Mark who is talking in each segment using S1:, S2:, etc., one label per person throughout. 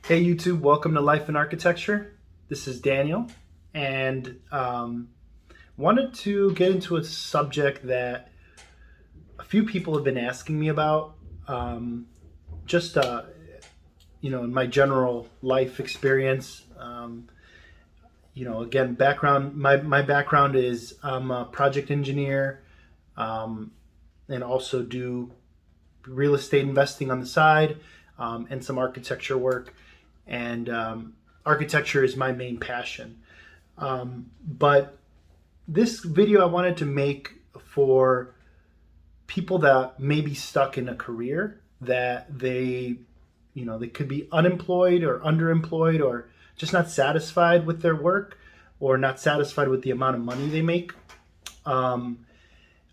S1: Hey YouTube, welcome to Life in Architecture. This is Daniel, and wanted to get into a subject that a few people have been asking me about. Just in my general life experience. Again, background. My background is I'm a project engineer, um, and also do real estate investing on the side, and some architecture work. And architecture is my main passion. But this video I wanted to make for people that may be stuck in a career that they could be unemployed or underemployed or just not satisfied with their work or not satisfied with the amount of money they make. Um,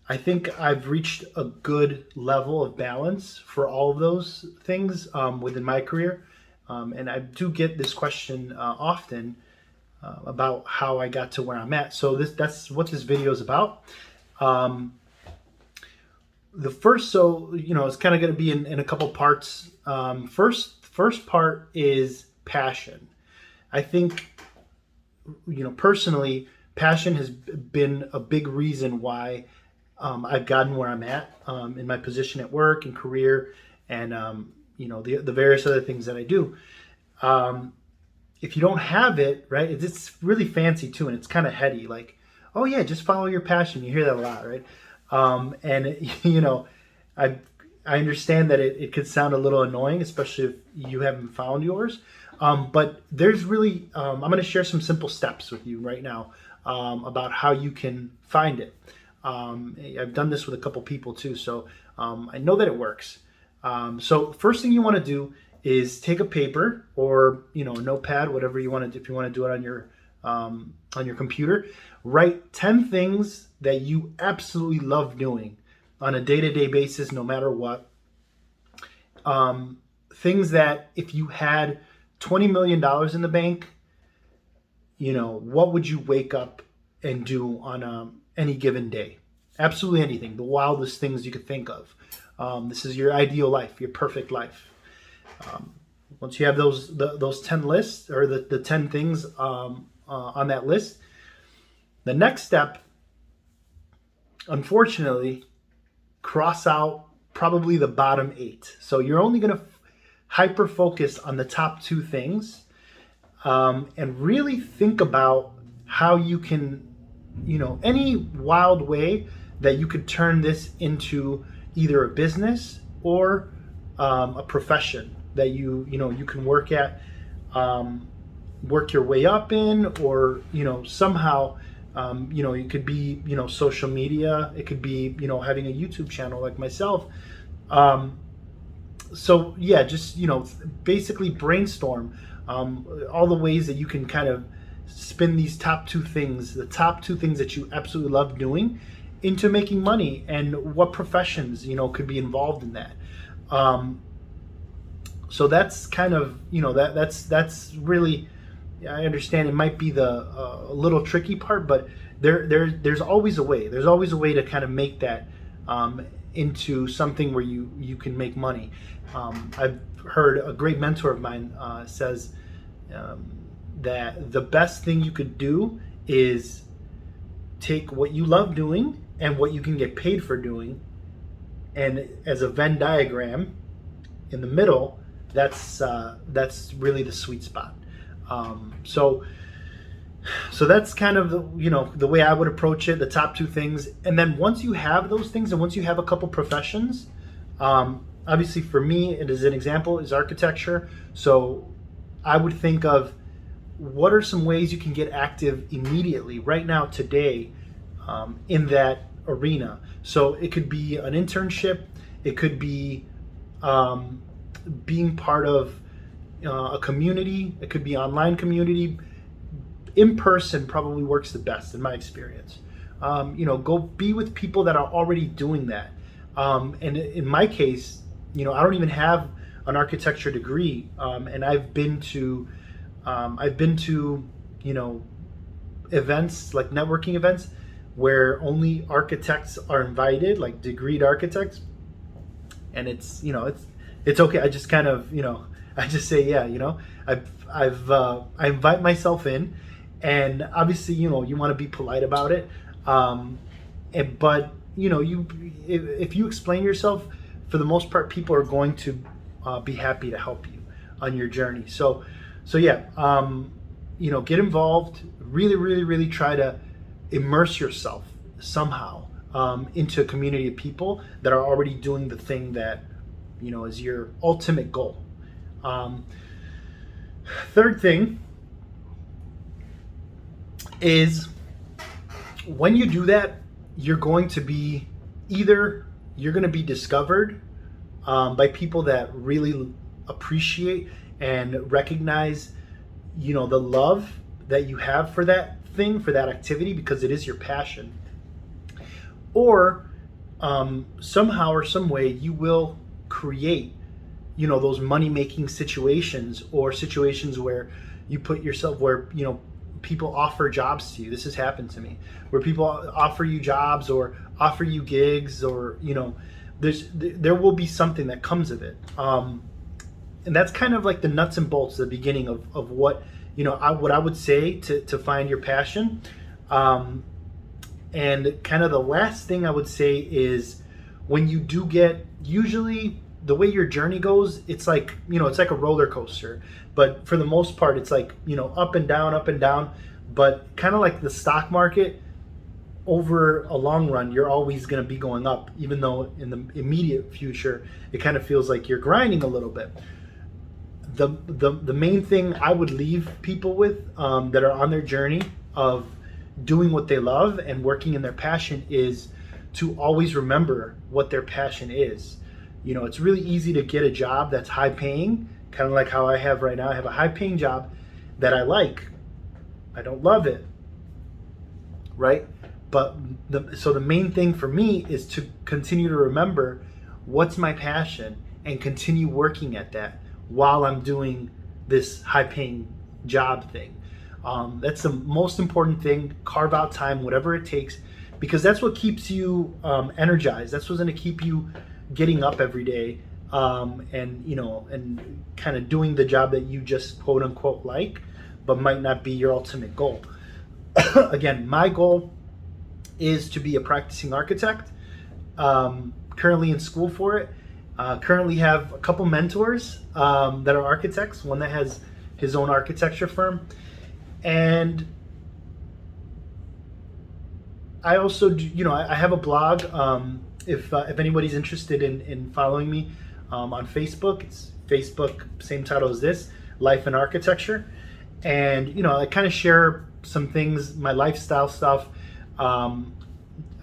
S1: I think I've reached a good level of balance for all of those things within my career. And I do get this question often about how I got to where I'm at. So that's what this video is about. Um, it's kind of going to be in a couple parts. First part is passion. I think, personally, passion has been a big reason why I've gotten where I'm at in my position at work and career, and the various other things that I do. Um, if you don't have it, right, it's really fancy too, and it's kind of heady. Like, oh yeah, just follow your passion. You hear that a lot, right? And I I understand that it could sound a little annoying, especially if you haven't found yours. But there's really, I'm going to share some simple steps with you right now about how you can find it. I've done this with a couple people too, so I know that it works. So first thing you want to do is take a paper or a notepad, whatever you want to. If you want to do it on your computer, write 10 things that you absolutely love doing on a day-to-day basis, no matter what. Things that if you had $20 million in the bank, what would you wake up and do on any given day? Absolutely anything, the wildest things you could think of. This is your ideal life, your perfect life. Once you have those 10 lists or the 10 things on that list, the next step, unfortunately, cross out probably the bottom 8. So you're only going to hyper focus on the top 2 things, and really think about how you can, any wild way that you could turn this into either a business or a profession that you can work at, work your way up in, or somehow. It could be, social media. It could be, having a YouTube channel like myself. So yeah, just, basically brainstorm all the ways that you can kind of spin these top 2 things, the top 2 things that you absolutely love doing, into making money, and what professions, could be involved in that. So that's kind of, that's really, I understand it might be the a little tricky part, but there's always a way. There's always a way to kind of make that into something where you can make money. I've heard a great mentor of mine says that the best thing you could do is take what you love doing and what you can get paid for doing, and as a Venn diagram in the middle, that's really the sweet spot. So that's kind of the way I would approach it, the top 2 things. And then once you have those things, and once you have a couple professions, obviously for me, it is an example, is architecture. So I would think of what are some ways you can get active immediately, right now, today, in that arena. So it could be an internship. It could be being part of a community. It could be online community. In person probably works the best in my experience. Go be with people that are already doing that. And in my case, I don't even have an architecture degree, and I've been to events, like networking events, where only architects are invited, like degreed architects, and it's okay. I just kind of I just say, yeah, I invite myself in, and obviously, you want to be polite about it. But if you explain yourself, for the most part, people are going to be happy to help you on your journey. So yeah, get involved. Really, really, really try to immerse yourself somehow into a community of people that are already doing the thing that is your ultimate goal. Third thing is, when you do that, you're going to be discovered by people that really appreciate and recognize the love that you have for that thing, for that activity, because it is your passion. Or somehow or some way you will create those money-making situations, or situations where you put yourself, where people offer jobs to you. This has happened to me, where people offer you jobs or offer you gigs, or there will be something that comes of it, and that's kind of like the nuts and bolts, the beginning of what what I would say to find your passion. And kind of the last thing I would say is, when you do get, usually the way your journey goes, it's like a roller coaster, but for the most part it's like up and down, but kind of like the stock market, over a long run you're always going to be going up, even though in the immediate future it kind of feels like you're grinding a little bit. The main thing I would leave people with, that are on their journey of doing what they love and working in their passion, is to always remember what their passion is. It's really easy to get a job that's high paying, kind of like how I have right now. I have a high paying job that I like. I don't love it, right? But the main thing for me is to continue to remember what's my passion and continue working at that while I'm doing this high paying job thing. That's the most important thing. Carve out time, whatever it takes, because that's what keeps you energized. That's what's going to keep you getting up every day, and kind of doing the job that you just quote unquote like, but might not be your ultimate goal. Again, my goal is to be a practicing architect. Currently in school for it. Currently have a couple mentors that are architects. One that has his own architecture firm, and I also do, I have a blog. If anybody's interested in following me on Facebook, it's Facebook, same title as this, Life and Architecture. And I kind of share some things, my lifestyle stuff. I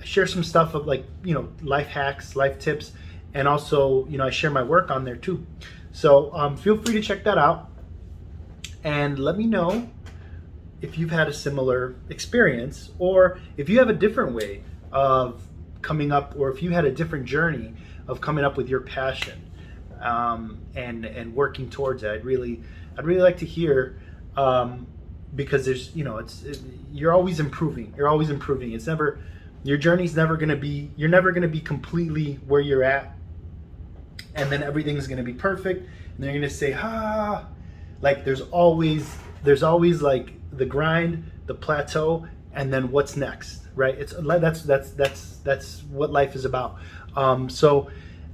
S1: share some stuff of life hacks, life tips, and also I share my work on there too. So feel free to check that out, and let me know if you've had a similar experience, or if you have a different way of coming up, or if you had a different journey of coming up with your passion, and working towards it. I'd really like to hear, because there's you're always improving. It's never, your journey's never going to be, you're never going to be completely where you're at and then everything's going to be perfect and they're going to say like there's always like the grind, the plateau, and then what's next, right? It's that's what life is about. So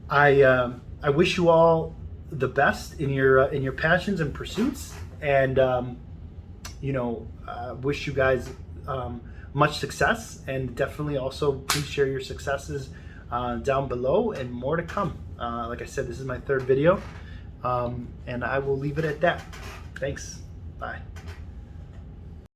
S1: I wish you all the best in your passions and pursuits, and wish you guys much success, and definitely also please share your successes down below, and more to come. Like I said, this is my third video, and I will leave it at that. Thanks. Bye.